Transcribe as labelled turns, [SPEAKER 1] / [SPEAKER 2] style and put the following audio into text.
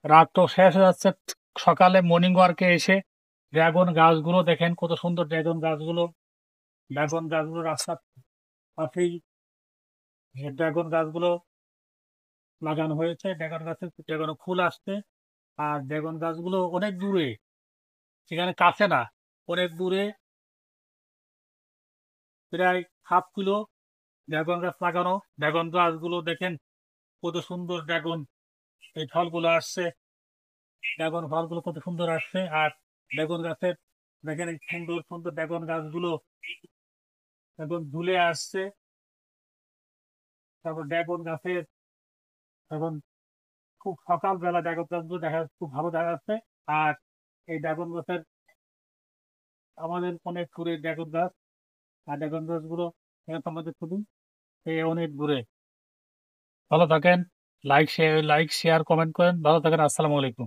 [SPEAKER 1] রাত তো শেষ হয়ে যাচ্ছে। সকালে মর্নিং ওয়ার্কে এসে ড্রাগন গাছগুলো দেখেন, কত সুন্দর ড্রাগন গাছগুলো। ড্রাগন গাছগুলো রাস্তার পাশেই ড্রাগন গাছগুলো লাগানো হয়েছে। ড্রাগন গাছে ড্রাগন ফুল আসছে। আর ড্রাগন গাছগুলো অনেক দূরে, সেখানে কাছে না, অনেক দূরে, প্রায় 1/2 কিলো ড্রাগন গাছ লাগানো। ড্রাগন গাছগুলো দেখেন কত সুন্দর ড্রাগন, এই ফলগুলো আসছে। ড্রাগন ফলগুলো কত সুন্দর আসছে। আর ড্রাগন গাছের দেখেন এই সুন্দর সুন্দর ড্রাগন গাছগুলো এখন ঝুলে আসছে। তারপর ড্রাগন গাছের এখন খুব সকালবেলা ড্রাগন গাছগুলো দেখা যাচ্ছে, খুব ভালো দেখা যাচ্ছে। আর এই ড্রাগন গাছের আমাদের অনেক দূরে ড্রাগন গাছ। আর ড্রাগন গাছগুলো এখান থেকে আমাদের খুবই অনেক দূরে। ভালো থাকেন। লাইক শেয়ার কমেন্ট করেন। ভালো থাকেন। আসসালামু আলাইকুম।